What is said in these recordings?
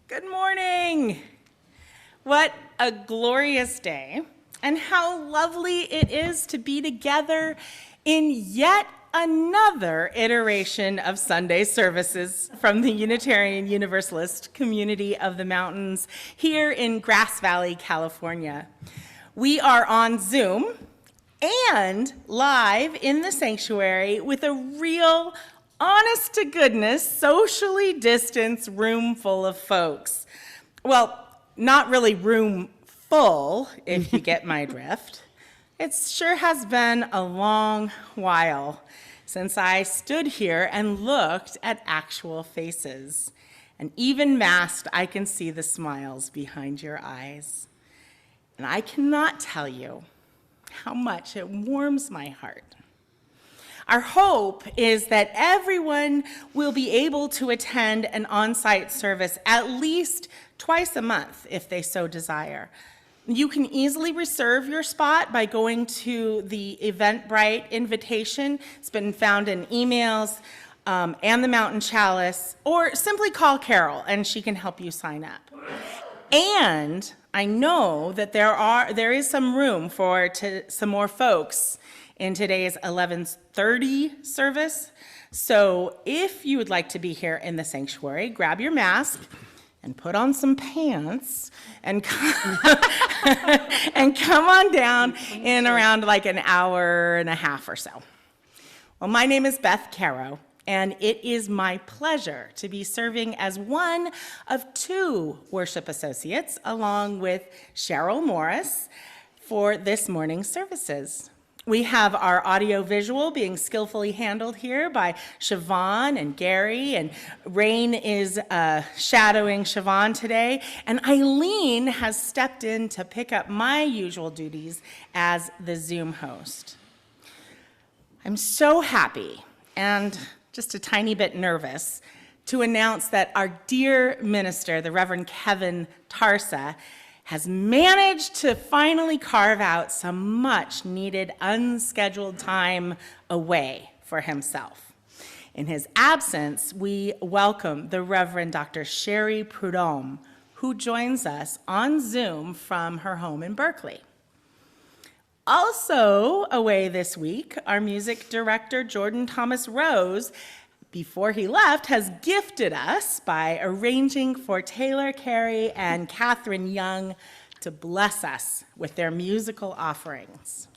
Good morning. What a glorious day, and how lovely it is to be together in yet another iteration of Sunday services from the Unitarian Universalist community of the mountains here in Grass Valley, California. We are on Zoom and live in the sanctuary with a real honest to goodness, socially distanced room full of folks. Well, not really room full, if you get my drift. It sure has been a long while since I stood here and looked at actual faces. And even masked, I can see the smiles behind your eyes. And I cannot tell you how much it warms my heart. Our hope is that everyone will be able to attend an on-site service at least twice a month if they so desire. You can easily reserve your spot by going to the Eventbrite invitation. It's been found in emails and the Mountain Chalice, or simply call Cheryl and she can help you sign up. And I know that there is some room for some more folks in today's 11:30 service. So if you would like to be here in the sanctuary, grab your mask and put on some pants and come, and come on down in around like an hour and a half or so. Well, my name is Beth Karow, and it is my pleasure to be serving as one of two worship associates along with Cheryl Morris for this morning's services. We have our audio-visual being skillfully handled here by Siobhan and Gary, and Rain is shadowing Siobhan today, and Eileen has stepped in to pick up my usual duties as the Zoom host. I'm so happy and just a tiny bit nervous to announce that our dear minister, the Reverend Kevin Tarsa, has managed to finally carve out some much needed unscheduled time away for himself. In his absence, we welcome the Reverend Dr. Sheri Prud'homme, who joins us on Zoom from her home in Berkeley. Also away this week, our music director, Jordan Thomas Rose, before he left, has gifted us by arranging for Taylor Carey and Catherine Young to bless us with their musical offerings.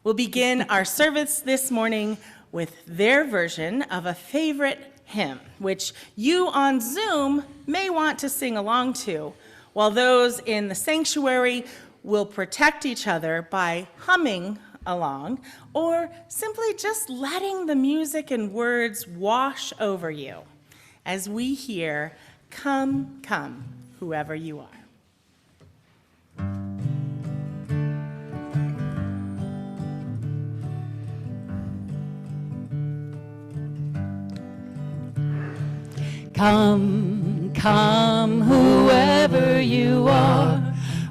We'll begin our service this morning with their version of a favorite hymn, which you on Zoom may want to sing along to, while those in the sanctuary will protect each other by humming along, or simply just letting the music and words wash over you as we hear, "Come, come, whoever you are." Come, come, whoever you are,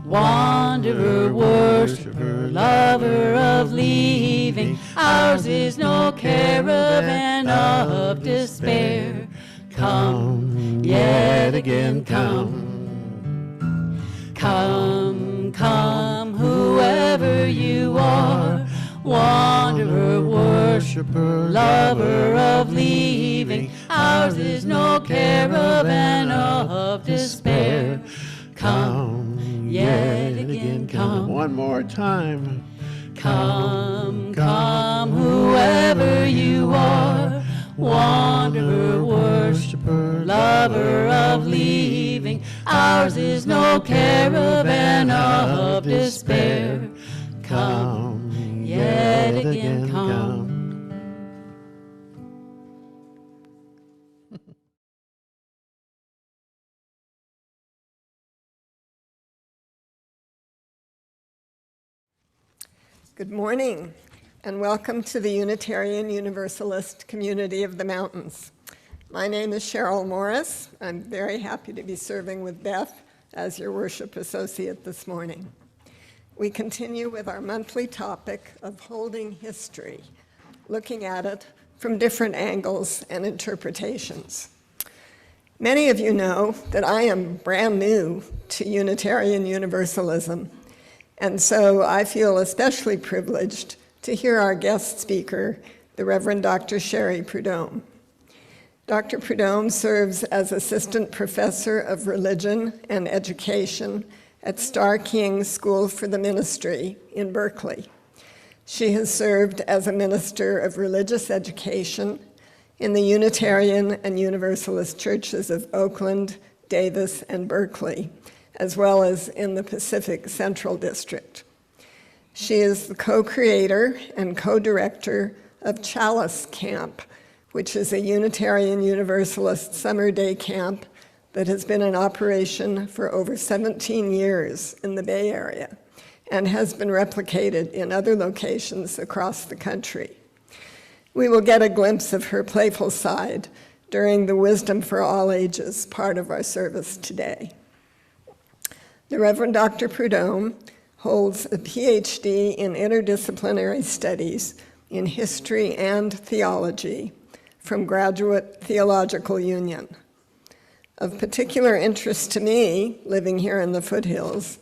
wanderer, worshiper, lover of leaving, ours is no caravan of despair. Come, yet again come. Come, come, whoever you are, wanderer, worshiper, lover of leaving, ours is no caravan of despair. Come, yet again come. One more time. Come, come, whoever you are, wanderer, worshiper, lover of leaving, ours is no caravan of despair. Come, yet again come. Good morning, and welcome to the Unitarian Universalist community of the mountains. My name is Cheryl Morris. I'm very happy to be serving with Beth as your worship associate this morning. We continue with our monthly topic of holding history, looking at it from different angles and interpretations. Many of you know that I am brand new to Unitarian Universalism, and so I feel especially privileged to hear our guest speaker, the Reverend Dr. Sheri Prud'homme. Dr. Prud'homme serves as Assistant Professor of Religion and Education at Starr King School for the Ministry in Berkeley. She has served as a Minister of Religious Education in the Unitarian and Universalist churches of Oakland, Davis, and Berkeley, as well as in the Pacific Central District. She is the co-creator and co-director of CHALICE Camp, which is a Unitarian Universalist summer day camp that has been in operation for over 17 years in the Bay Area and has been replicated in other locations across the country. We will get a glimpse of her playful side during the Wisdom for All Ages part of our service today. The Reverend Dr. Prud'homme holds a PhD in interdisciplinary studies in history and theology from Graduate Theological Union. Of particular interest to me, living here in the foothills,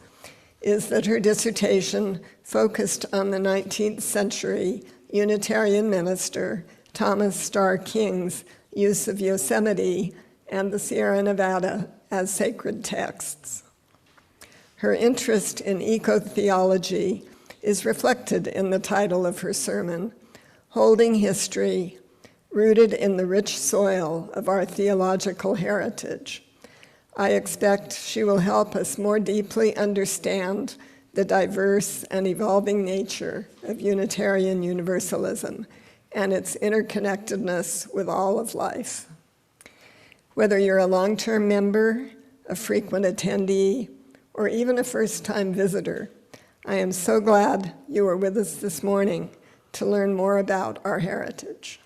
is that her dissertation focused on the 19th century Unitarian minister Thomas Starr King's use of Yosemite and the Sierra Nevada as sacred texts. Her interest in eco-theology is reflected in the title of her sermon, Holding History, Rooted in the Rich Soil of Our Theological Heritage. I expect she will help us more deeply understand the diverse and evolving nature of Unitarian Universalism and its interconnectedness with all of life. Whether you're a long-term member, a frequent attendee, or even a first-time visitor, I am so glad you are with us this morning to learn more about our heritage.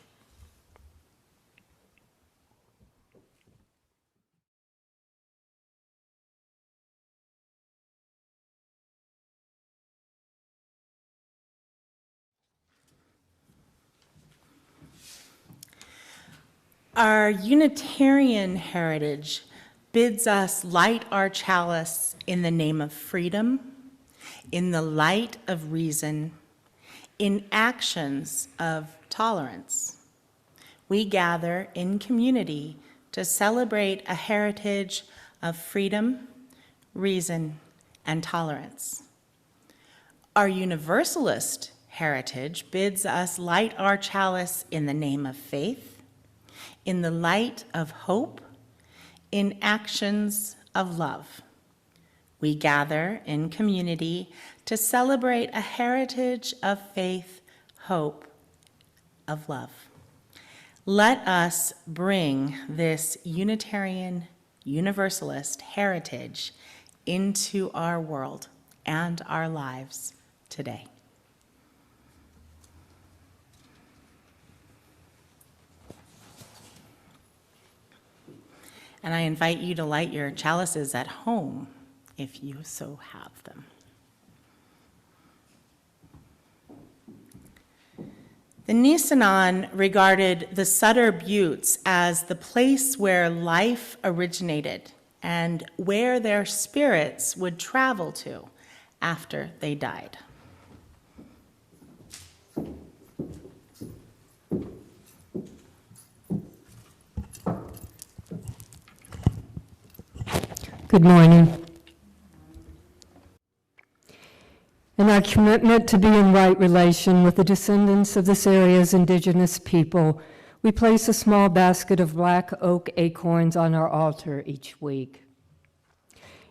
Our Unitarian heritage bids us light our chalice in the name of freedom, in the light of reason, in actions of tolerance. We gather in community to celebrate a heritage of freedom, reason, and tolerance. Our Universalist heritage bids us light our chalice in the name of faith, in the light of hope, in actions of love. We gather in community to celebrate a heritage of faith, hope, of love. Let us bring this Unitarian Universalist heritage into our world and our lives today. And I invite you to light your chalices at home, if you so have them. The Nisenan regarded the Sutter Buttes as the place where life originated and where their spirits would travel to after they died. Good morning. In our commitment to be in right relation with the descendants of this area's indigenous people, we place a small basket of black oak acorns on our altar each week.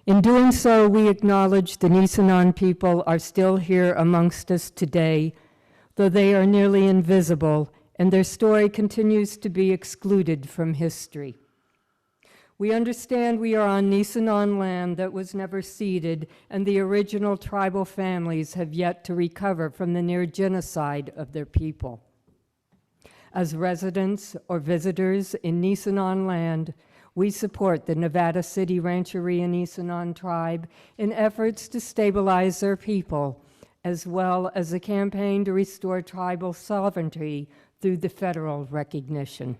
In doing so, we acknowledge the Nisenan people are still here amongst us today, though they are nearly invisible and their story continues to be excluded from history. We understand we are on Nisenan land that was never ceded, and the original tribal families have yet to recover from the near genocide of their people. As residents or visitors in Nisenan land, we support the Nevada City Rancheria Nisenan tribe in efforts to stabilize their people, as well as a campaign to restore tribal sovereignty through the federal recognition.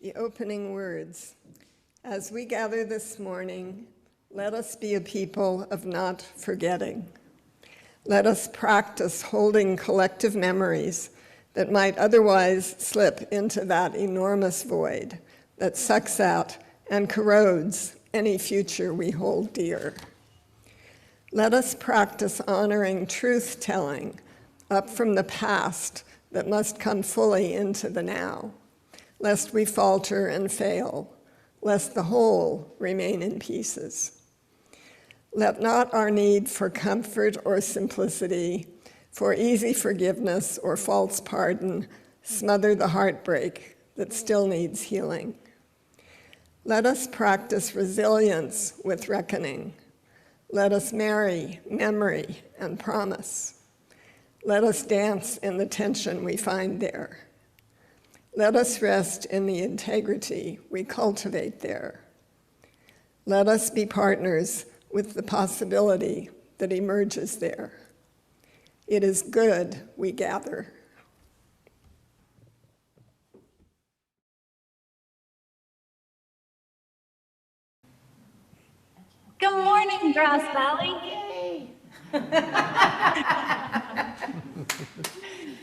the opening words. As we gather this morning, let us be a people of not forgetting. Let us practice holding collective memories that might otherwise slip into that enormous void that sucks out and corrodes any future we hold dear. Let us practice honoring truth-telling up from the past that must come fully into the now, lest we falter and fail, lest the whole remain in pieces. Let not our need for comfort or simplicity, for easy forgiveness or false pardon, smother the heartbreak that still needs healing. Let us practice resilience with reckoning. Let us marry memory and promise. Let us dance in the tension we find there. Let us rest in the integrity we cultivate there. Let us be partners with the possibility that emerges there. It is good we gather. Good morning, Grass Valley.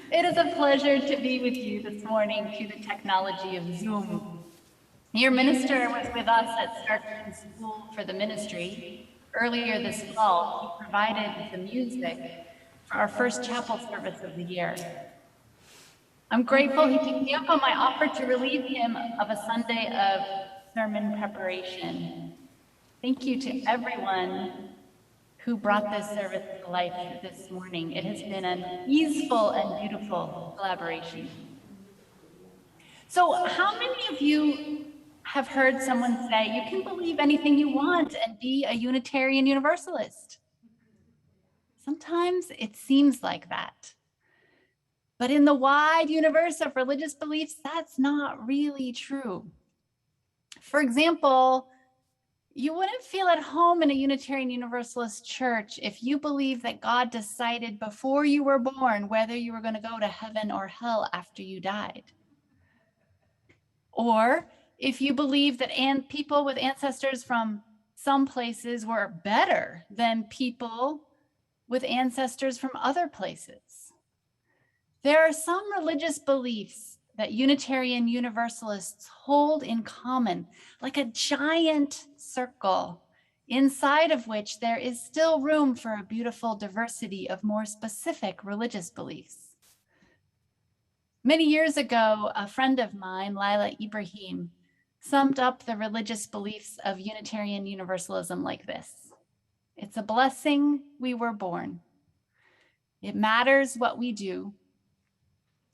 It is a pleasure to be with you this morning through the technology of Zoom. Your minister was with us at Starkton School for the Ministry. Earlier this fall, he provided the music for our first chapel service of the year. I'm grateful he took me up on my offer to relieve him of a Sunday of sermon preparation. Thank you to everyone who brought this service to life this morning. It has been an easeful and beautiful collaboration. So how many of you have heard someone say, you can believe anything you want and be a Unitarian Universalist? Sometimes it seems like that. But in the wide universe of religious beliefs, that's not really true. For example, you wouldn't feel at home in a Unitarian Universalist church if you believed that God decided before you were born whether you were going to go to heaven or hell after you died. Or if you believed that people with ancestors from some places were better than people with ancestors from other places. There are some religious beliefs that Unitarian Universalists hold in common, like a giant circle, inside of which there is still room for a beautiful diversity of more specific religious beliefs. Many years ago, a friend of mine, Lila Ibrahim, summed up the religious beliefs of Unitarian Universalism like this: it's a blessing we were born. It matters what we do.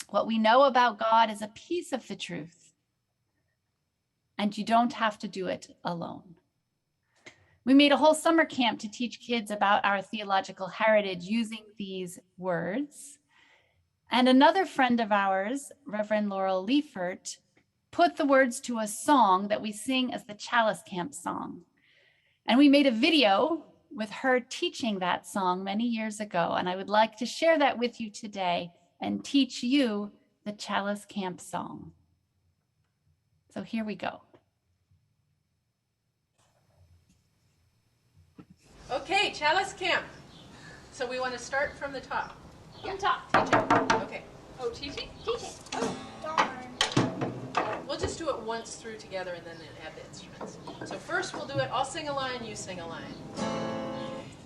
What we know about God is a piece of the truth, and you don't have to do it alone. We made a whole summer camp to teach kids about our theological heritage using these words. And another friend of ours, Reverend Laurel Liefert, put the words to a song that we sing as the CHALICE camp song. And we made a video with her teaching that song many years ago. And I would like to share that with you today and teach you the CHALICE camp song. So here we go. Okay, Chalice Camp. So we want to start from the top. From top. Teaching. Okay. Oh, teaching? Teaching. Oh, darn. We'll just do it once through together and then add the instruments. So first we'll do it, I'll sing a line, you sing a line.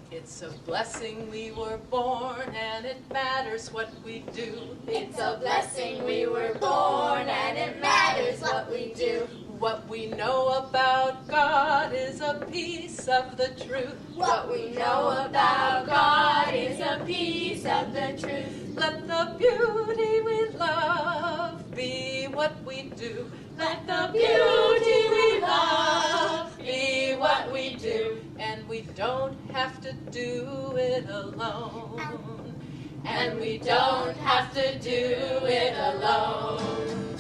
It's a blessing we were born and it matters what we do. It's a blessing we were born and it matters what we do. What we know about God is a piece of the truth. What we know about God is a piece of the truth. Let the beauty we love be what we do. Let the beauty we love be what we do. And we don't have to do it alone. And we don't have to do it alone.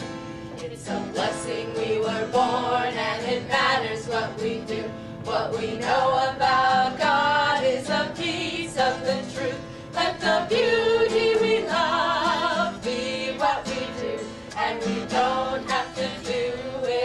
It's a blessing we were born and it matters what we do. What we know about God is a piece of the truth. Let the beauty we love be what we do. And we don't have to do it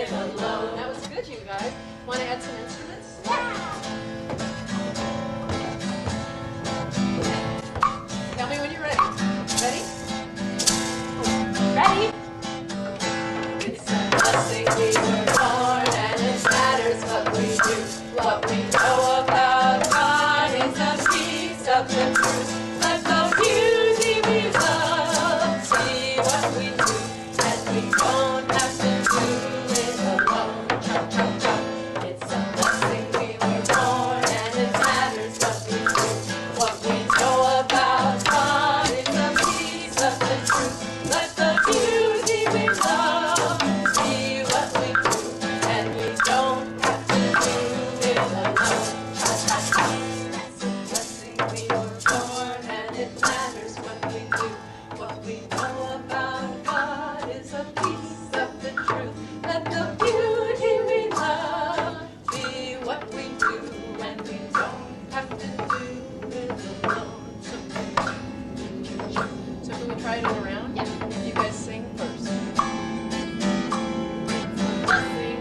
try it around? Yeah. You guys sing first.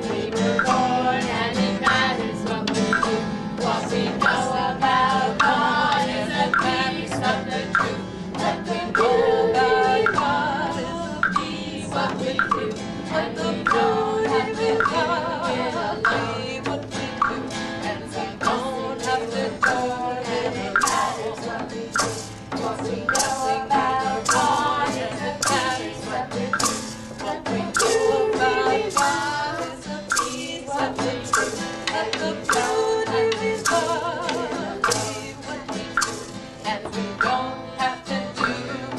We were born and it matters what we do. What we know about God is a piece of the truth. What we know about God is a piece what we do. What we don't have to do is believe what we do. And we don't have to do and it matters what we do. What we know about God is a piece what we do. What we do about God is a piece of the truth. And the beauty is God, believe what we do. And we don't have to do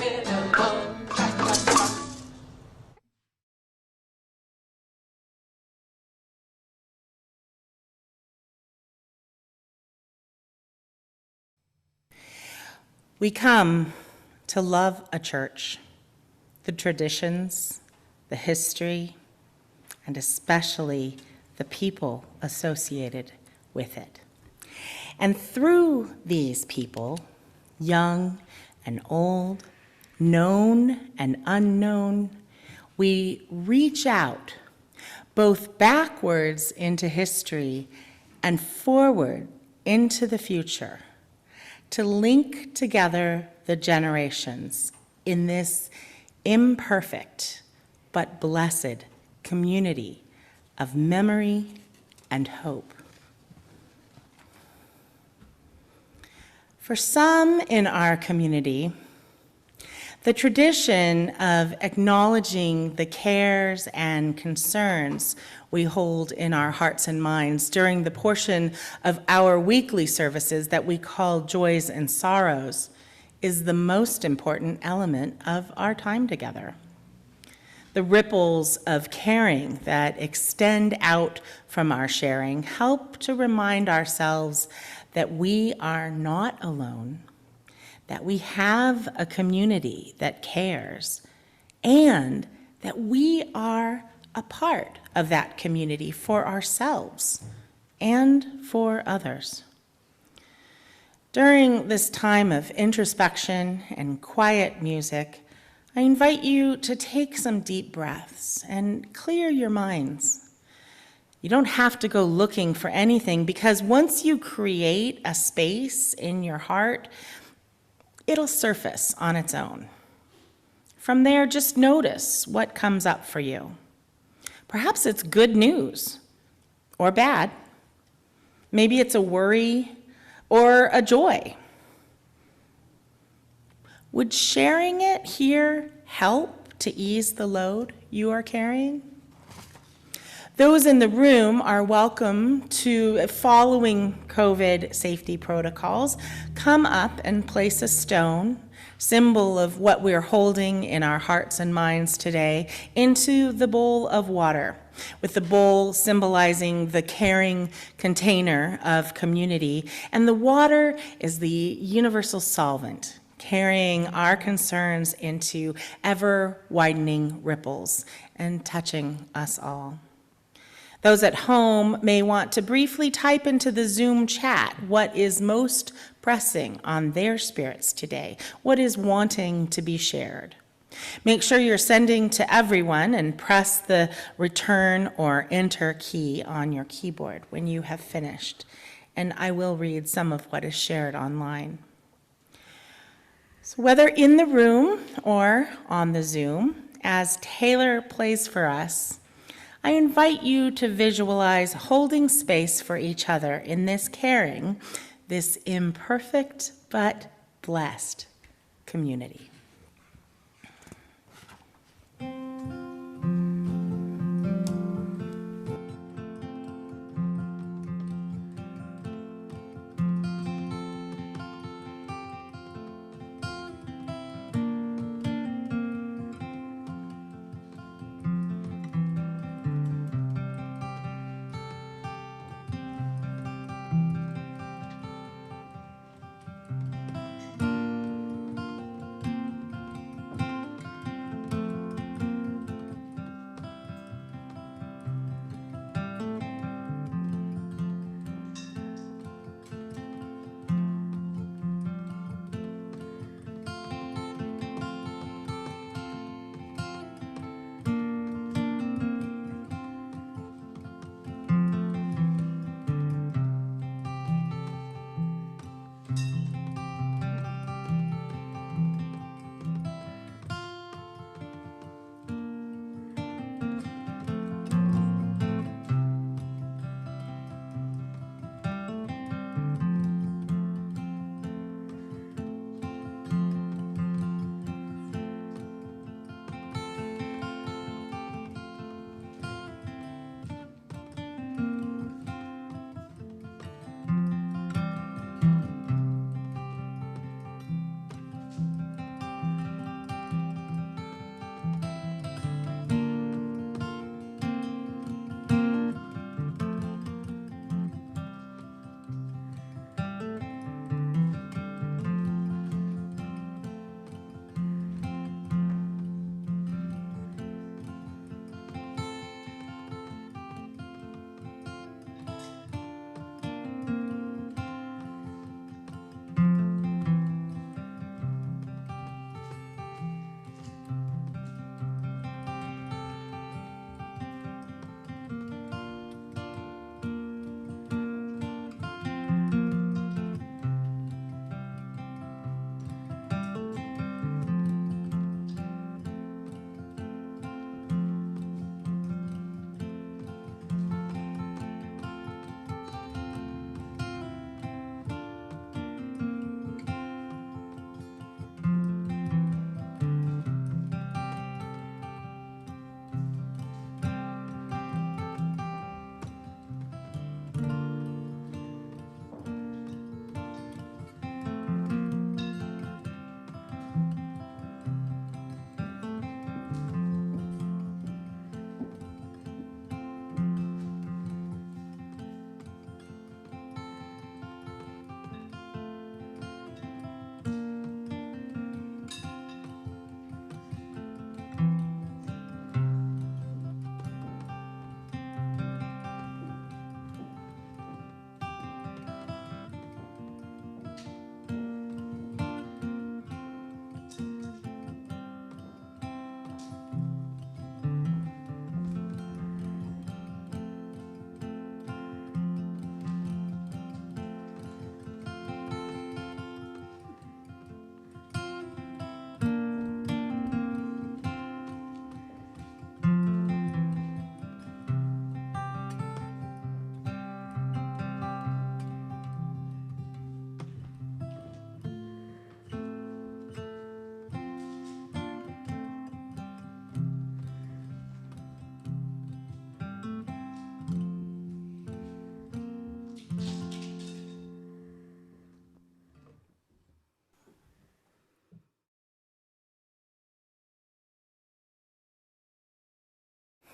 it alone. We come to love a church, the traditions, the history, and especially the people associated with it. And through these people, young and old, known and unknown, we reach out both backwards into history and forward into the future to link together the generations in this imperfect but blessed community of memory and hope. For some in our community, the tradition of acknowledging the cares and concerns we hold in our hearts and minds during the portion of our weekly services that we call Joys and Sorrows is the most important element of our time together. The ripples of caring that extend out from our sharing help to remind ourselves that we are not alone, that we have a community that cares, and that we are a part of that community for ourselves and for others. During this time of introspection and quiet music, I invite you to take some deep breaths and clear your minds. You don't have to go looking for anything, because once you create a space in your heart, it'll surface on its own. From there, just notice what comes up for you. Perhaps it's good news or bad. Maybe it's a worry or a joy. Would sharing it here help to ease the load you are carrying? Those in the room are welcome to, following COVID safety protocols, come up and place a stone, symbol of what we're holding in our hearts and minds today, into the bowl of water, with the bowl symbolizing the caring container of community, and the water is the universal solvent, carrying our concerns into ever-widening ripples and touching us all. Those at home may want to briefly type into the Zoom chat what is most pressing on their spirits today, what is wanting to be shared. Make sure you're sending to everyone and press the return or enter key on your keyboard when you have finished, and I will read some of what is shared online. So whether in the room or on the Zoom, as Taylor plays for us, I invite you to visualize holding space for each other in this caring, this imperfect but blessed community.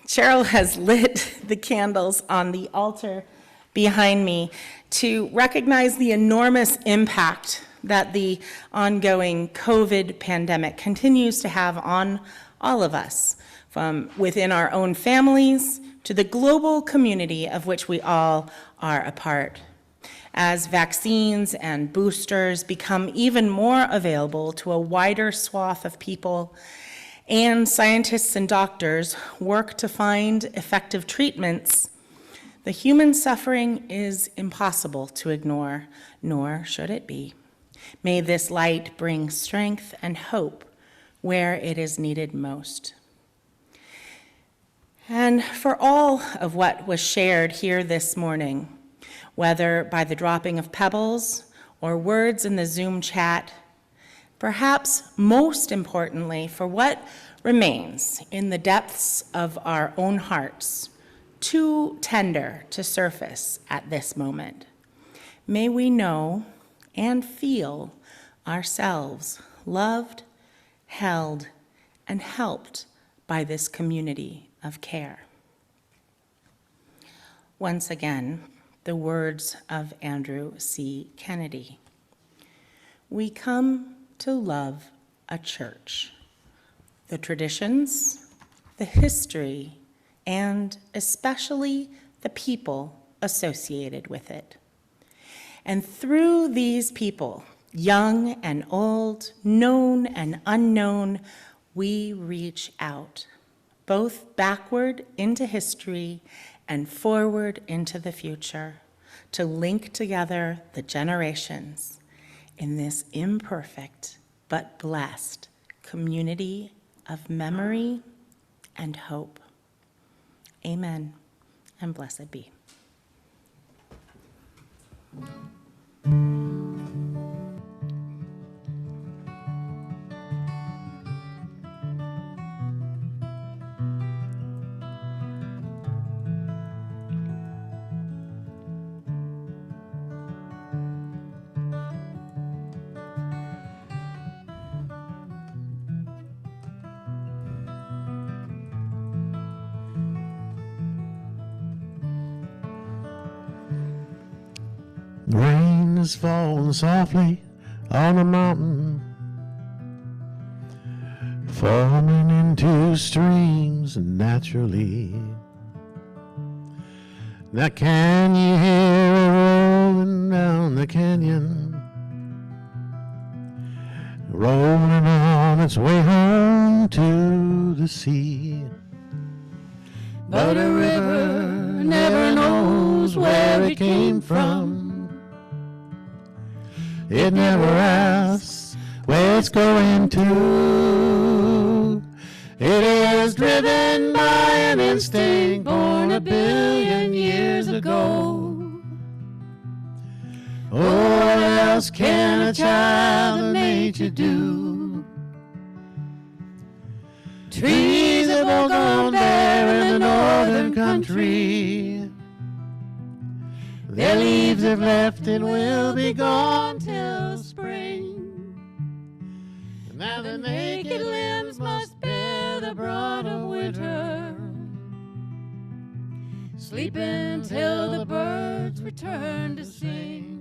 Cheryl has lit the candles on the altar behind me to recognize the enormous impact that the ongoing COVID pandemic continues to have on all of us, from within our own families to the global community of which we all are a part. As vaccines and boosters become even more available to a wider swath of people, and scientists and doctors work to find effective treatments, the human suffering is impossible to ignore, nor should it be. May this light bring strength and hope where it is needed most. And for all of what was shared here this morning, whether by the dropping of pebbles or words in the Zoom chat, perhaps most importantly, for what remains in the depths of our own hearts, too tender to surface at this moment, may we know and feel ourselves loved, held, and helped by this community of care. Once again, the words of Andrew C. Kennedy. We come to love a church, the traditions, the history, and especially the people associated with it. And through these people, young and old, known and unknown, we reach out, both backward into history and forward into the future, to link together the generations in this imperfect but blessed community of memory and hope. Amen, and blessed be. Rain is falling softly on the mountain, forming into streams naturally. Now can you hear it rolling down the canyon, rolling on its way home to the sea? But a river never knows where it came from. It never asks where it's going to. It is driven by an instinct born 1 billion years ago. Oh, what else can a child of nature do? Trees have all gone bare in the northern country. Their leaves have left and will be gone till spring. Now the naked limbs must bear the brunt of winter, sleeping till the birds return to sing.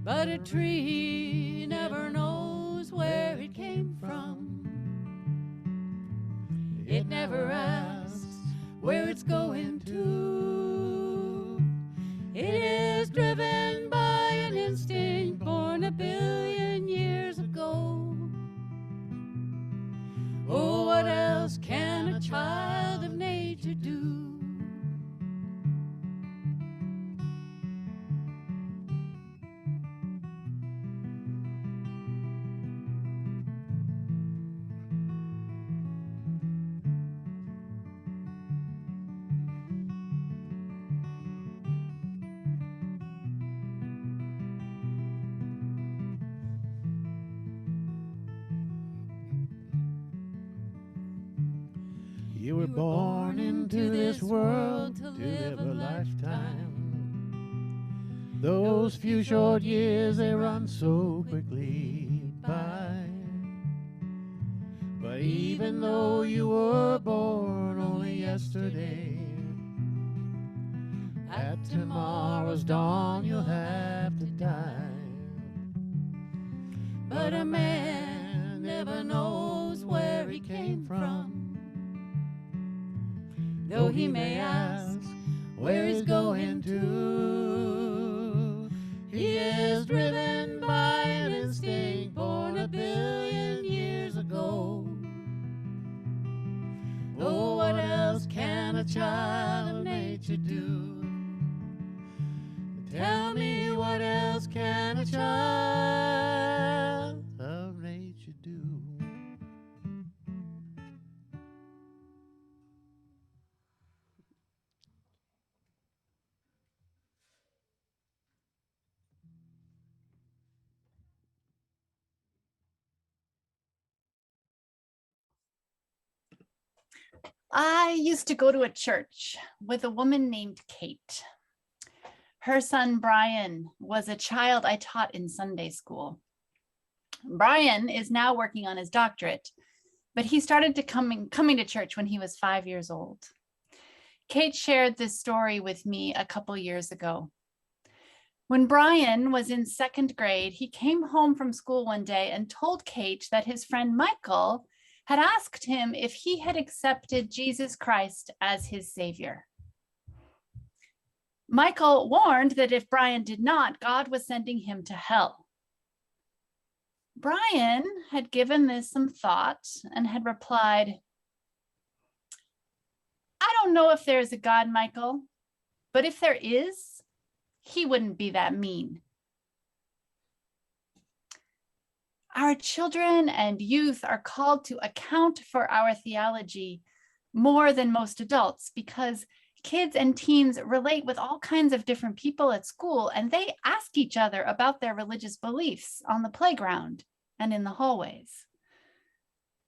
But a tree never knows where it came from. It never asks where it's going to. It is driven by an instinct born 1 billion years ago. Oh, what else can a child of nature do? You were born into this world to live a lifetime. Those few short years, they run so quickly by. But even though you were born only yesterday. At tomorrow's dawn you'll have to die. But a man never knows where he came from, though he may ask where he's going to. He is driven by an instinct born 1 billion years ago. Oh, what else can a child of nature do? Tell me, what else can a child of nature do? I used to go to a church with a woman named Kate. Her son, Brian, was a child I taught in Sunday school. Brian is now working on his doctorate, but he started to coming to church when he was 5 years old. Kate shared this story with me a couple years ago. When Brian was in 2nd grade, he came home from school one day and told Kate that his friend Michael had asked him if he had accepted Jesus Christ as his savior. Michael warned that if Brian did not, God was sending him to hell. Brian had given this some thought and had replied, "I don't know if there is a God, Michael, but if there is, he wouldn't be that mean." Our children and youth are called to account for our theology more than most adults, because kids and teens relate with all kinds of different people at school, and they ask each other about their religious beliefs on the playground and in the hallways.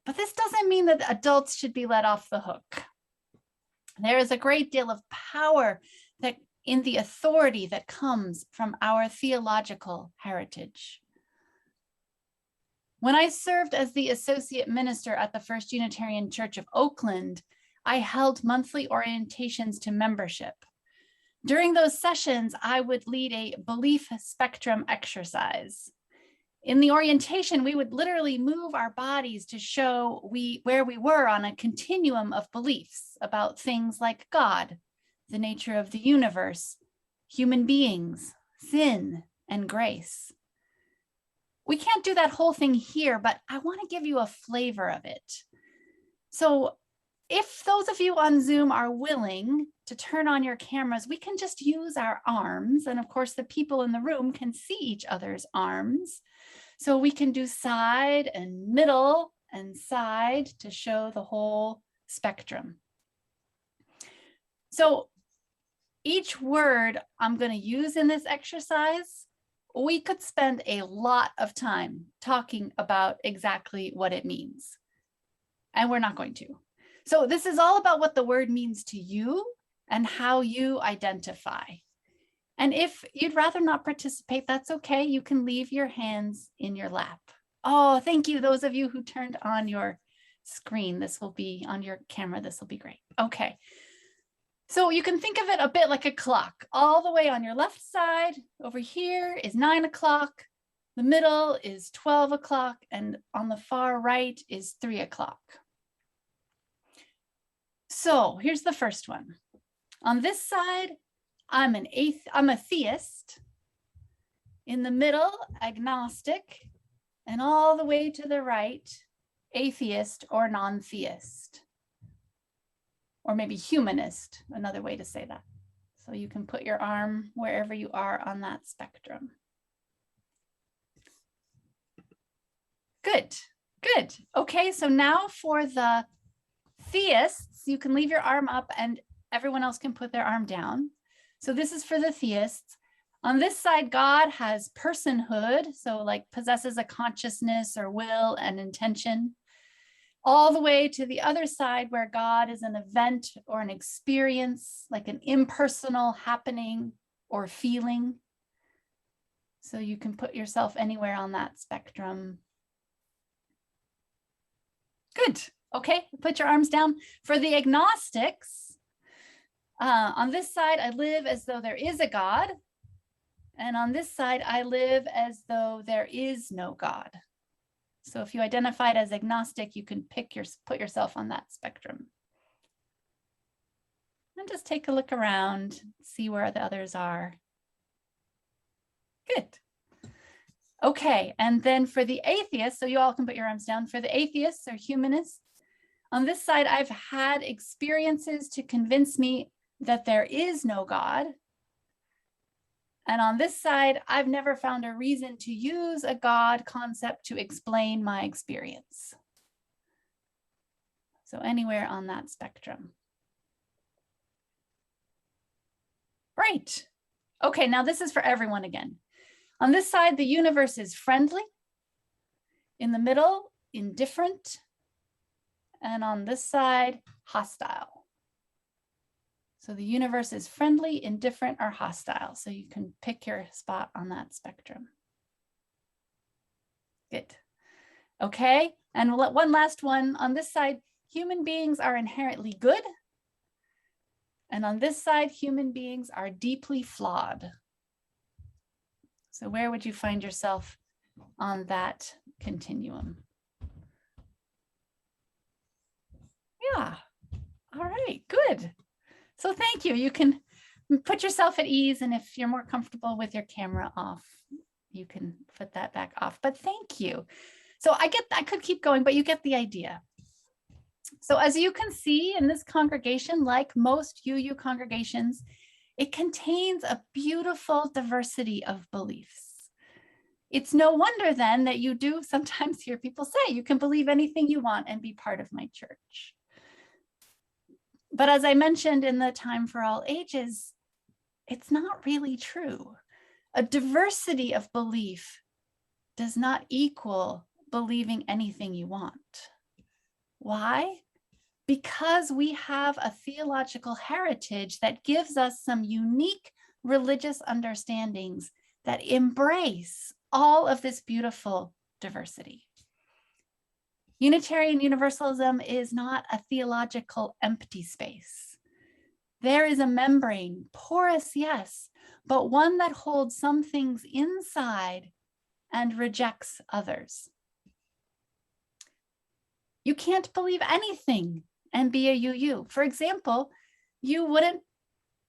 But this doesn't mean that adults should be let off the hook. There is a great deal of power in the authority that comes from our theological heritage. When I served as the associate minister at the First Unitarian Church of Oakland, I held monthly orientations to membership. During those sessions, I would lead a belief spectrum exercise. In the orientation, we would literally move our bodies to show where we were on a continuum of beliefs about things like God, the nature of the universe, human beings, sin, and grace. We can't do that whole thing here, but I want to give you a flavor of it. So if those of you on Zoom are willing to turn on your cameras, we can just use our arms. And of course, the people in the room can see each other's arms. So we can do side and middle and side to show the whole spectrum. So each word I'm going to use in this exercise, we could spend a lot of time talking about exactly what it means. And we're not going to. So this is all about what the word means to you and how you identify. And if you'd rather not participate, that's okay. You can leave your hands in your lap. Oh, thank you. Those of you who turned on your screen, this will be on your camera. This will be great. Okay. So you can think of it a bit like a clock. All the way on your left side over here is 9 o'clock. The middle is 12 o'clock. And on the far right is 3 o'clock. So here's the first one. On this side, I'm a theist. In the middle, agnostic. And all the way to the right, atheist or non-theist. Or maybe humanist, another way to say that. So you can put your arm wherever you are on that spectrum. Good, good. Okay, so now for the theists, you can leave your arm up and everyone else can put their arm down. So this is for the theists. On this side, God has personhood, so like possesses a consciousness or will and intention. All the way to the other side where God is an event or an experience, like an impersonal happening or feeling. So you can put yourself anywhere on that spectrum. Good. Okay, put your arms down. For the agnostics, on this side, I live as though there is a God. And on this side, I live as though there is no God. So if you identified as agnostic, you can put yourself on that spectrum. And just take a look around, see where the others are. Good. Okay, and then for the atheists, so you all can put your arms down. For the atheists or humanists, on this side, I've had experiences to convince me that there is no God. And on this side, I've never found a reason to use a God concept to explain my experience. So anywhere on that spectrum. Great. Okay, now this is for everyone again. On this side, the universe is friendly. In the middle, indifferent. And on this side, hostile. So the universe is friendly, indifferent, or hostile. So you can pick your spot on that spectrum. Good. Okay, and one last one. On this side, human beings are inherently good. And on this side, human beings are deeply flawed. So where would you find yourself on that continuum? Yeah, all right, good. So thank you. You can put yourself at ease, and if you're more comfortable with your camera off, you can put that back off, but thank you. So I could keep going, but you get the idea. So as you can see in this congregation, like most UU congregations, it contains a beautiful diversity of beliefs. It's no wonder then that you do sometimes hear people say, you can believe anything you want and be part of my church. But as I mentioned in the Time for All Ages, it's not really true. A diversity of belief does not equal believing anything you want. Why? Because we have a theological heritage that gives us some unique religious understandings that embrace all of this beautiful diversity. Unitarian Universalism is not a theological empty space. There is a membrane, porous, yes, but one that holds some things inside and rejects others. You can't believe anything and be a UU. For example, you wouldn't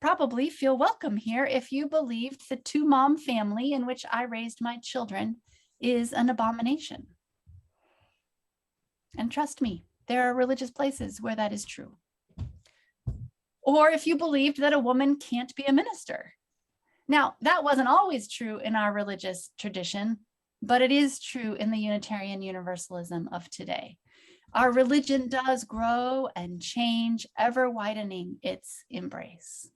probably feel welcome here if you believed the two-mom family in which I raised my children is an abomination. And trust me, there are religious places where that is true. Or if you believed that a woman can't be a minister. Now, that wasn't always true in our religious tradition, but it is true in the Unitarian Universalism of today. Our religion does grow and change, ever widening its embrace.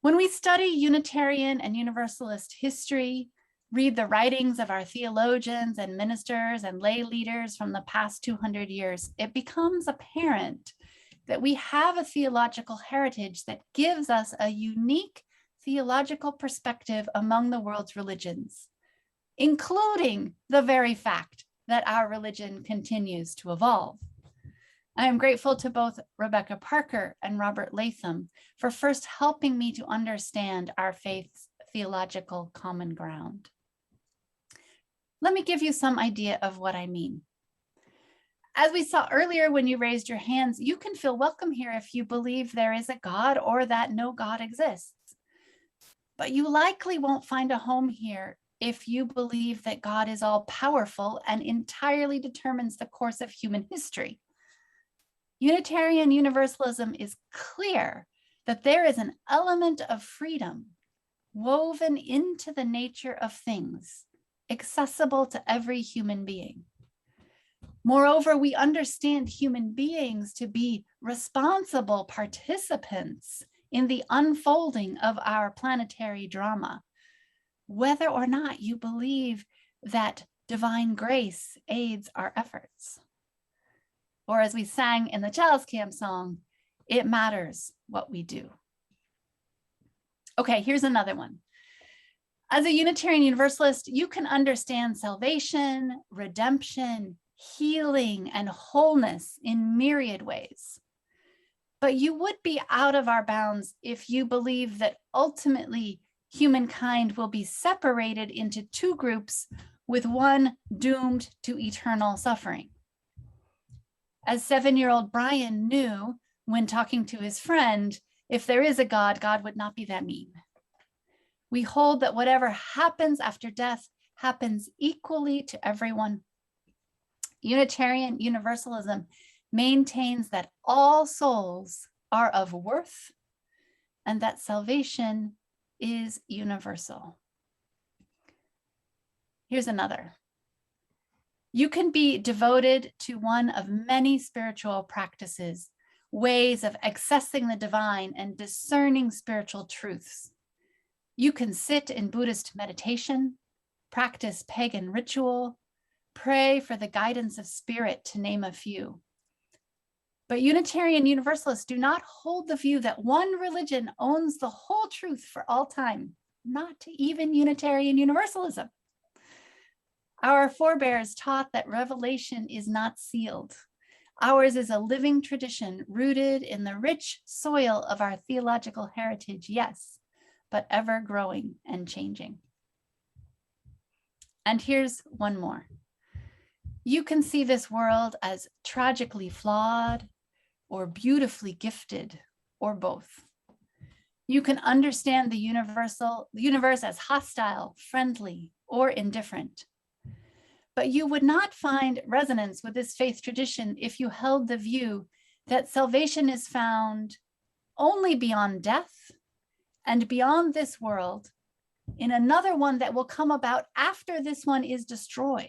When we study Unitarian and Universalist history, read the writings of our theologians and ministers and lay leaders from the past 200 years, it becomes apparent that we have a theological heritage that gives us a unique theological perspective among the world's religions, including the very fact that our religion continues to evolve. I am grateful to both Rebecca Parker and Robert Latham for first helping me to understand our faith's theological common ground. Let me give you some idea of what I mean. As we saw earlier when you raised your hands, you can feel welcome here if you believe there is a God or that no God exists. But you likely won't find a home here if you believe that God is all powerful and entirely determines the course of human history. Unitarian Universalism is clear that there is an element of freedom woven into the nature of things, accessible to every human being. Moreover, we understand human beings to be responsible participants in the unfolding of our planetary drama, whether or not you believe that divine grace aids our efforts. Or as we sang in the CHALICE camp song, it matters what we do. Okay, here's another one. As a Unitarian Universalist, you can understand salvation, redemption, healing and wholeness in myriad ways. But you would be out of our bounds if you believe that ultimately humankind will be separated into two groups with one doomed to eternal suffering. As 7-year-old Brian knew when talking to his friend, if there is a God, God would not be that mean. We hold that whatever happens after death happens equally to everyone. Unitarian Universalism maintains that all souls are of worth and that salvation is universal. Here's another. You can be devoted to one of many spiritual practices, ways of accessing the divine and discerning spiritual truths. You can sit in Buddhist meditation, practice pagan ritual, pray for the guidance of spirit, to name a few. But Unitarian Universalists do not hold the view that one religion owns the whole truth for all time, not even Unitarian Universalism. Our forebears taught that revelation is not sealed. Ours is a living tradition rooted in the rich soil of our theological heritage, yes, but ever growing and changing. And here's one more. You can see this world as tragically flawed or beautifully gifted, or both. You can understand the universe as hostile, friendly, or indifferent. But you would not find resonance with this faith tradition if you held the view that salvation is found only beyond death and beyond this world in another one that will come about after this one is destroyed.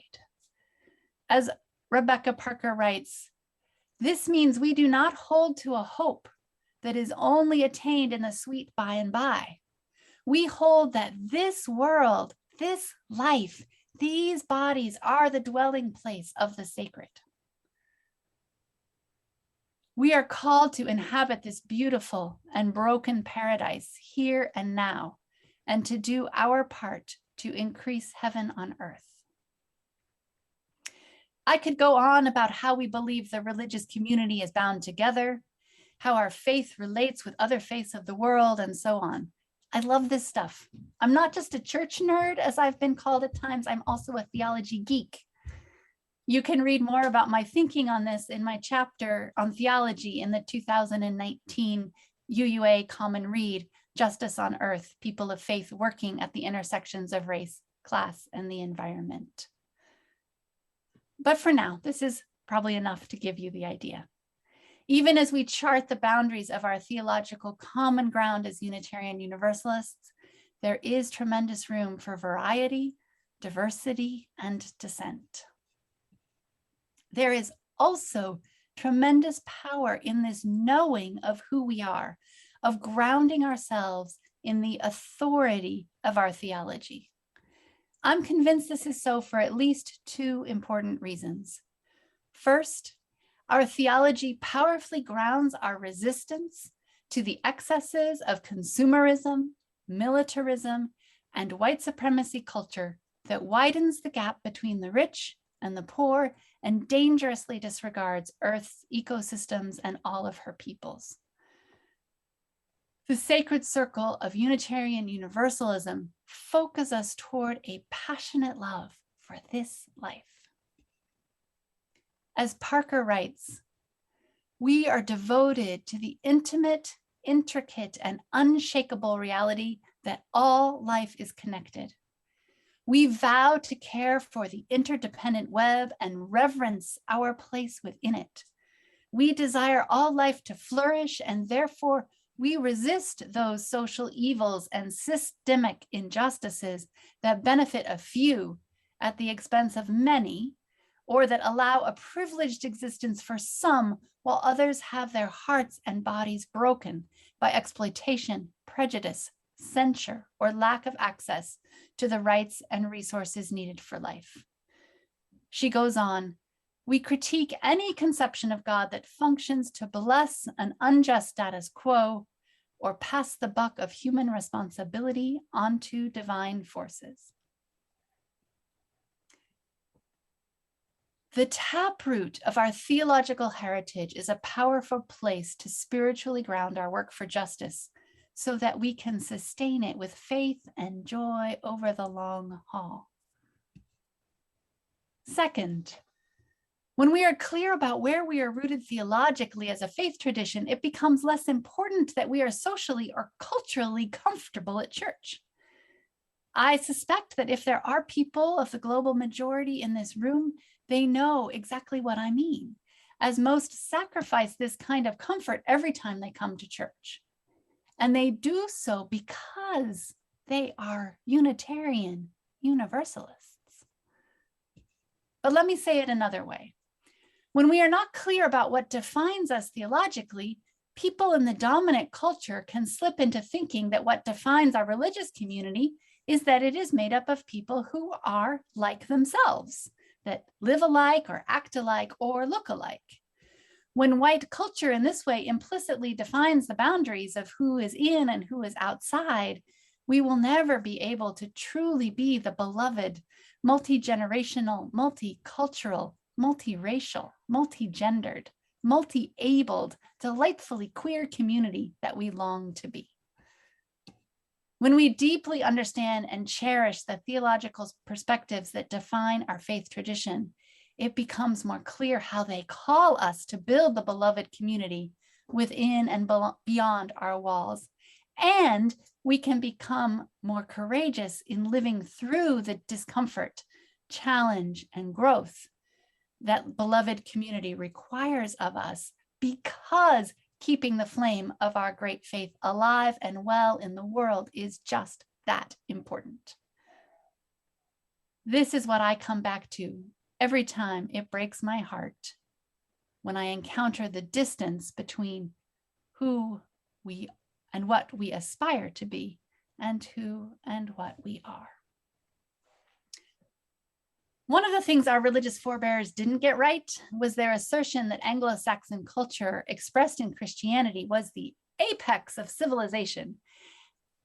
As Rebecca Parker writes, this means we do not hold to a hope that is only attained in the sweet by and by. We hold that this world, this life, these bodies are the dwelling place of the sacred. We are called to inhabit this beautiful and broken paradise here and now, and to do our part to increase heaven on earth. I could go on about how we believe the religious community is bound together, how our faith relates with other faiths of the world, and so on. I love this stuff. I'm not just a church nerd, as I've been called at times, I'm also a theology geek. You can read more about my thinking on this in my chapter on theology in the 2019 UUA Common Read, Justice on Earth, People of Faith Working at the Intersections of Race, Class, and the Environment. But for now, this is probably enough to give you the idea. Even as we chart the boundaries of our theological common ground as Unitarian Universalists, there is tremendous room for variety, diversity, and dissent. There is also tremendous power in this knowing of who we are, of grounding ourselves in the authority of our theology. I'm convinced this is so for at least two important reasons. First, our theology powerfully grounds our resistance to the excesses of consumerism, militarism, and white supremacy culture that widens the gap between the rich and the poor and dangerously disregards Earth's ecosystems and all of her peoples. The sacred circle of Unitarian Universalism focuses us toward a passionate love for this life. As Parker writes, we are devoted to the intimate, intricate, and unshakable reality that all life is connected. We vow to care for the interdependent web and reverence our place within it. We desire all life to flourish, and therefore we resist those social evils and systemic injustices that benefit a few at the expense of many, or that allow a privileged existence for some while others have their hearts and bodies broken by exploitation, prejudice, censure, or lack of access to the rights and resources needed for life. She goes on, we critique any conception of God that functions to bless an unjust status quo or pass the buck of human responsibility onto divine forces. The taproot of our theological heritage is a powerful place to spiritually ground our work for justice so that we can sustain it with faith and joy over the long haul. Second, when we are clear about where we are rooted theologically as a faith tradition, it becomes less important that we are socially or culturally comfortable at church. I suspect that if there are people of the global majority in this room, they know exactly what I mean, as most sacrifice this kind of comfort every time they come to church. And they do so because they are Unitarian Universalists. But let me say it another way. When we are not clear about what defines us theologically, people in the dominant culture can slip into thinking that what defines our religious community is that it is made up of people who are like themselves, that live alike or act alike or look alike. When white culture in this way implicitly defines the boundaries of who is in and who is outside, we will never be able to truly be the beloved, multi-generational, multicultural, multiracial, multi-gendered, multi-abled, delightfully queer community that we long to be. When we deeply understand and cherish the theological perspectives that define our faith tradition, it becomes more clear how they call us to build the beloved community within and beyond our walls. And we can become more courageous in living through the discomfort, challenge, and growth that beloved community requires of us, because keeping the flame of our great faith alive and well in the world is just that important. This is what I come back to every time it breaks my heart when I encounter the distance between who we and what we aspire to be and who and what we are. One of the things our religious forebears didn't get right was their assertion that Anglo-Saxon culture expressed in Christianity was the apex of civilization,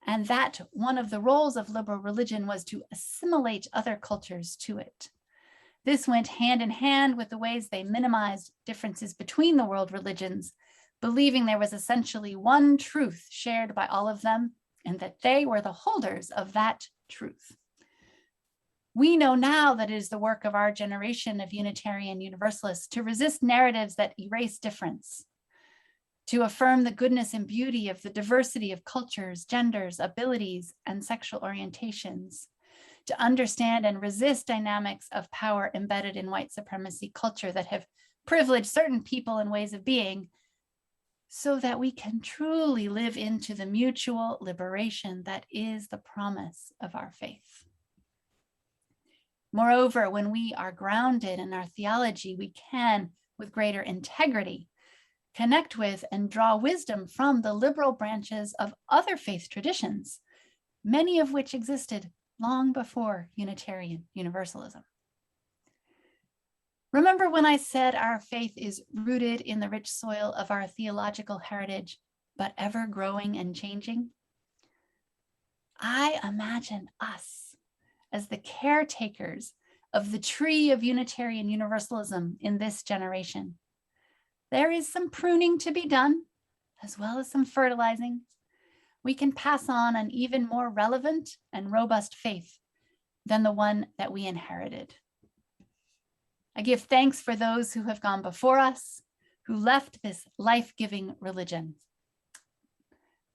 and that one of the roles of liberal religion was to assimilate other cultures to it. This went hand in hand with the ways they minimized differences between the world religions, believing there was essentially one truth shared by all of them, and that they were the holders of that truth. We know now that it is the work of our generation of Unitarian Universalists to resist narratives that erase difference, to affirm the goodness and beauty of the diversity of cultures, genders, abilities, and sexual orientations, to understand and resist dynamics of power embedded in white supremacy culture that have privileged certain people and ways of being, so that we can truly live into the mutual liberation that is the promise of our faith. Moreover, when we are grounded in our theology, we can, with greater integrity, connect with and draw wisdom from the liberal branches of other faith traditions, many of which existed long before Unitarian Universalism. Remember when I said our faith is rooted in the rich soil of our theological heritage, but ever growing and changing? I imagine us as the caretakers of the tree of Unitarian Universalism in this generation. There is some pruning to be done, as well as some fertilizing. We can pass on an even more relevant and robust faith than the one that we inherited. I give thanks for those who have gone before us, who left this life-giving religion.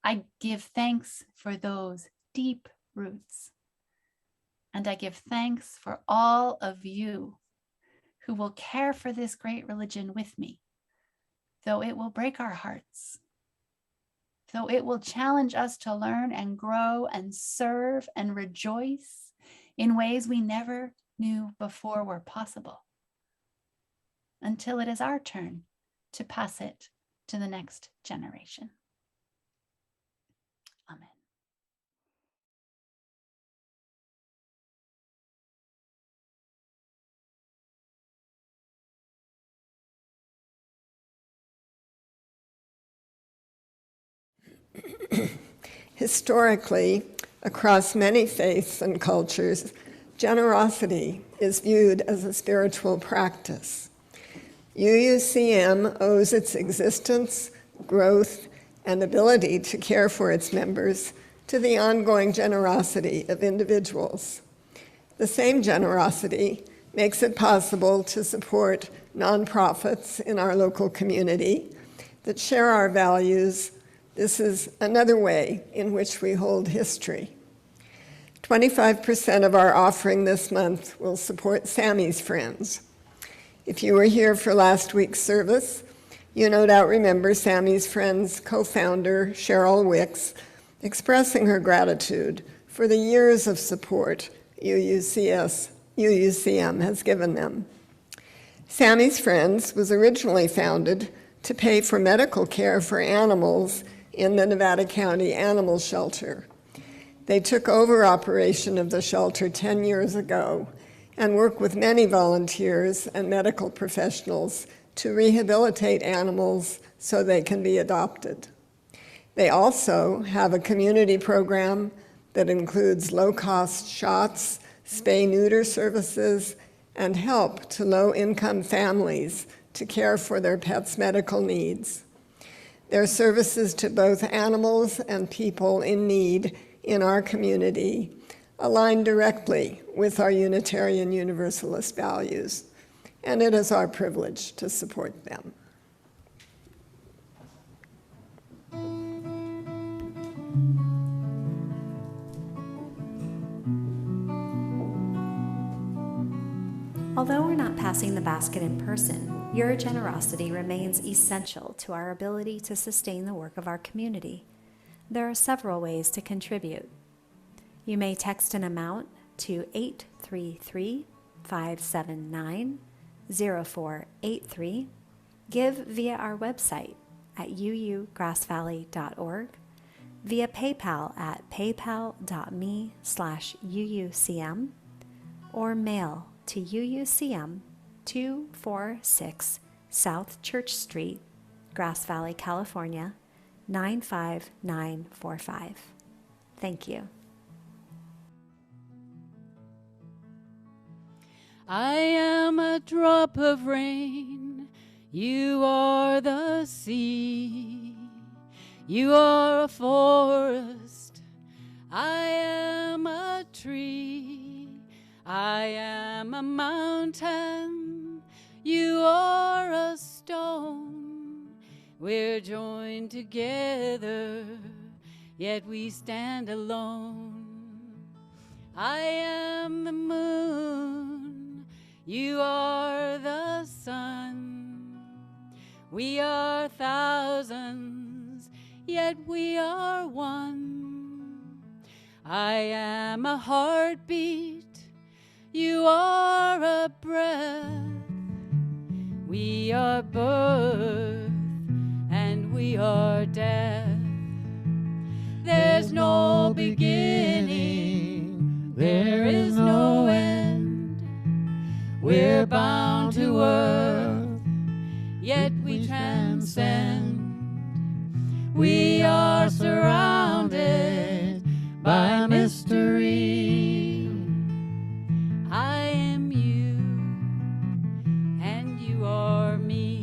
I give thanks for those deep roots. And I give thanks for all of you who will care for this great religion with me, though it will break our hearts, though it will challenge us to learn and grow and serve and rejoice in ways we never knew before were possible, until it is our turn to pass it to the next generation. Amen. Historically, across many faiths and cultures, Generosity is viewed as a spiritual practice. UUCM owes its existence, growth, and ability to care for its members to the ongoing generosity of individuals. The same generosity makes it possible to support nonprofits in our local community that share our values. This is another way in which we hold history. 25% of our offering this month will support Sammy's Friends. If you were here for last week's service, you no doubt remember Sammy's Friends co-founder Cheryl expressing her gratitude for the years of support UUCM has given them. Sammy's Friends was originally founded to pay for medical care for animals in the Nevada County Animal Shelter. They took over operation of the shelter 10 years ago and work with many volunteers and medical professionals to rehabilitate animals so they can be adopted. They also have a community program that includes low-cost shots, spay-neuter services, and help to low-income families to care for their pets' medical needs. Their services to both animals and people in need in our community align directly with our Unitarian Universalist values, and it is our privilege to support them. Although we're not passing the basket in person, your generosity remains essential to our ability to sustain the work of our community. There are several ways to contribute. You may text an amount to 833-579-0483, give via our website at uugrassvalley.org, via PayPal at paypal.me/UUCM, or mail to UUCM 246 South Church Street, Grass Valley, California, 95945. Thank you. I am a drop of rain, you are the sea, you are a forest, I am a tree, I am a mountain, you are a stone, we're joined together, yet we stand alone. I am the moon, you are the sun, we are thousands, yet we are one. I am a heartbeat, you are a breath, we are birth and we are death. There's no beginning, there is no end. We're bound to earth, yet we transcend. We are surrounded by mystery. I am you, and you are me.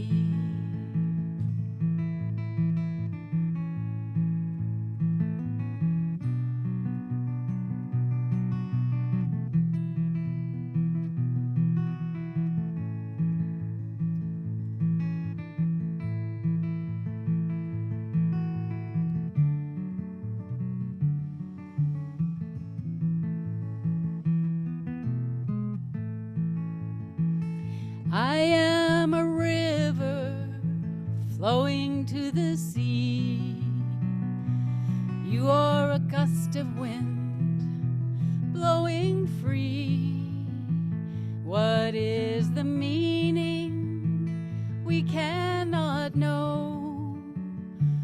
I am a river flowing to the sea. You are a gust of wind blowing free. What is the meaning? We cannot know.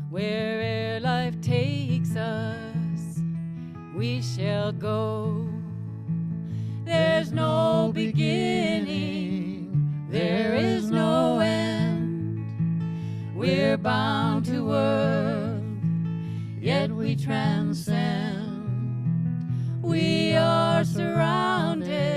Where'er life takes us, we shall go. There's no beginning, there is no end. We're bound to earth, yet we transcend. We are surrounded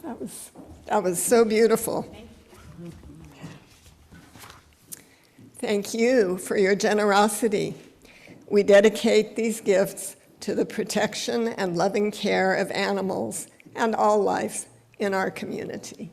that was so beautiful. Thank you for your generosity. We dedicate these gifts to the protection and loving care of animals and all life in our community.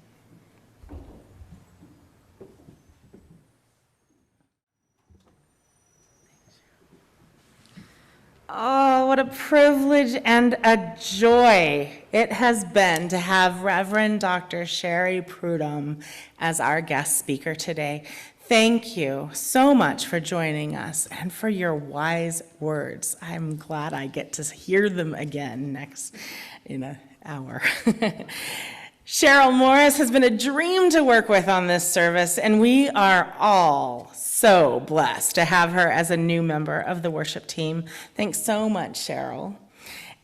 Oh, what a privilege and a joy it has been to have Reverend Dr. Sheri Prud'homme as our guest speaker today. Thank you so much for joining us and for your wise words. I'm glad I get to hear them again in an hour. Cheryl Morris has been a dream to work with on this service, and we are all so blessed to have her as a new member of the worship team. Thanks so much, Cheryl.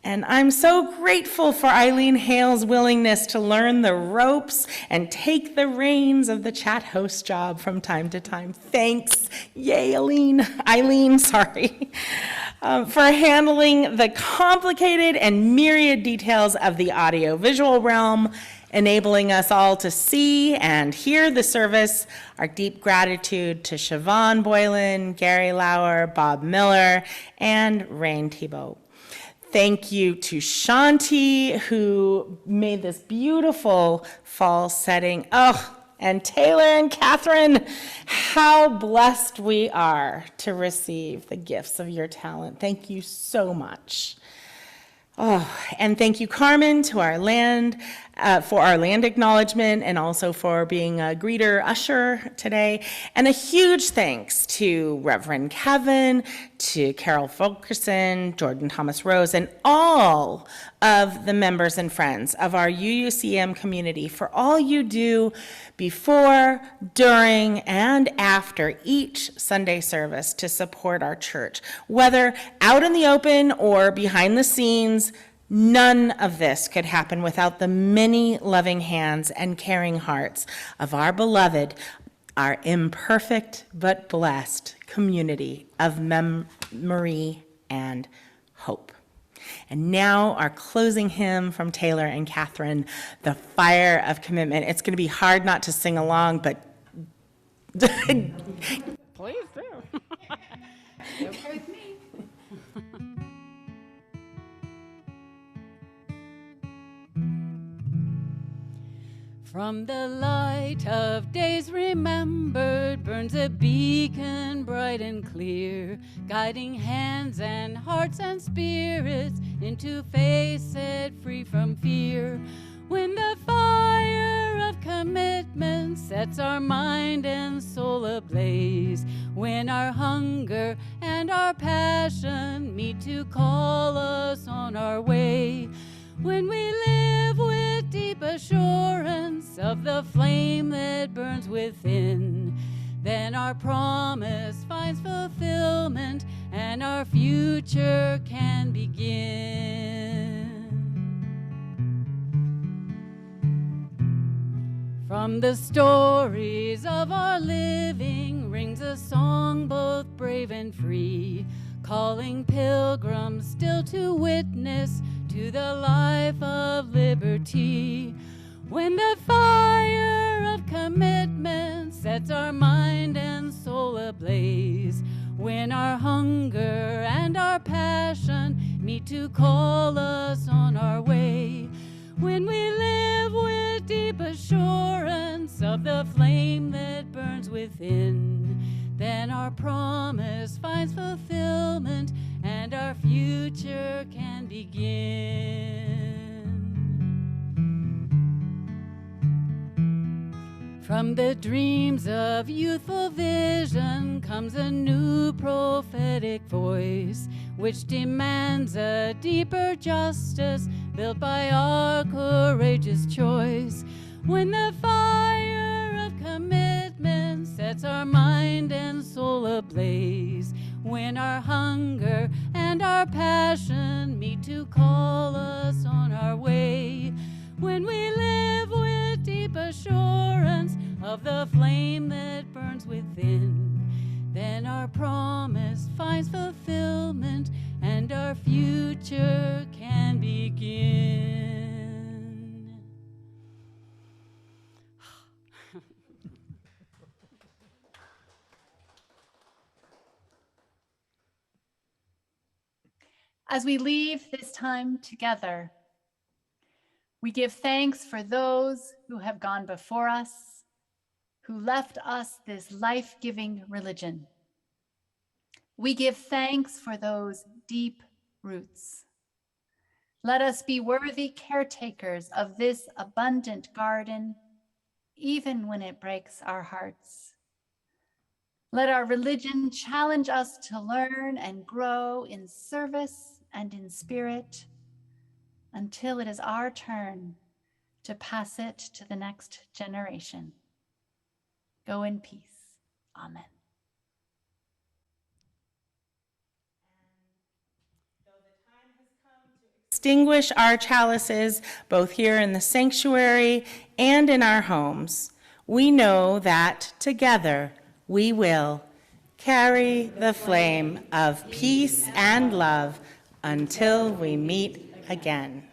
And I'm so grateful for Eileen Hale's willingness to learn the ropes and take the reins of the chat host job from time to time. Thanks, yay, Eileen, sorry, for handling the complicated and myriad details of the audio-visual realm, enabling us all to see and hear the service. Our deep gratitude to Siobhan Boylan, Gary Lauer, Bob Miller, and Rain Thibault. Thank you to Shanti, who made this beautiful fall setting. Oh, and Taylor and Catherine, how blessed we are to receive the gifts of your talent. Thank you so much. Oh, and thank you, Carmen, to our land, for our land acknowledgement, and also for being a greeter usher today. And a huge thanks to Reverend Kevin, to Carol Fulkerson, Jordan Thomas Rose, and all of the members and friends of our UUCM community for all you do before, during, and after each Sunday service to support our church. Whether out in the open or behind the scenes, none of this could happen without the many loving hands and caring hearts of our beloved, our imperfect but blessed community of memory and hope. And now our closing hymn from Taylor and Catherine, The Fire of Commitment. It's going to be hard not to sing along, but please do. Okay with me. From the light of days remembered burns a beacon bright and clear, guiding hands and hearts and spirits into faith set free from fear. When the fire of commitment sets our mind and soul ablaze, when our hunger and our passion meet to call us on our way, when we live with deep assurance of the flame that burns within, then our promise finds fulfillment and our future can begin. From the stories of our living rings a song both brave and free, calling pilgrims still to witness to the life of liberty. When the fire of commitment sets our mind and soul ablaze, when our hunger and our passion meet to call us on our way, when we live with deep assurance of the flame that burns within, then our promise finds fulfillment and our future can begin. From the dreams of youthful vision comes a new prophetic voice, which demands a deeper justice built by our courageous choice. When the fire of commitment sets our mind and soul ablaze, when our hunger and our passion meet to call us on our way, when we live with deep assurance of the flame that burns within, then our promise finds fulfillment and our future can begin. As we leave this time together, we give thanks for those who have gone before us, who left us this life-giving religion. We give thanks for those deep roots. Let us be worthy caretakers of this abundant garden, even when it breaks our hearts. Let our religion challenge us to learn and grow in service and in spirit until it is our turn to pass it to the next generation. Go in peace. Amen. Extinguish our chalices, both here in the sanctuary and in our homes, we know that together we will carry the flame of peace and love until we meet again.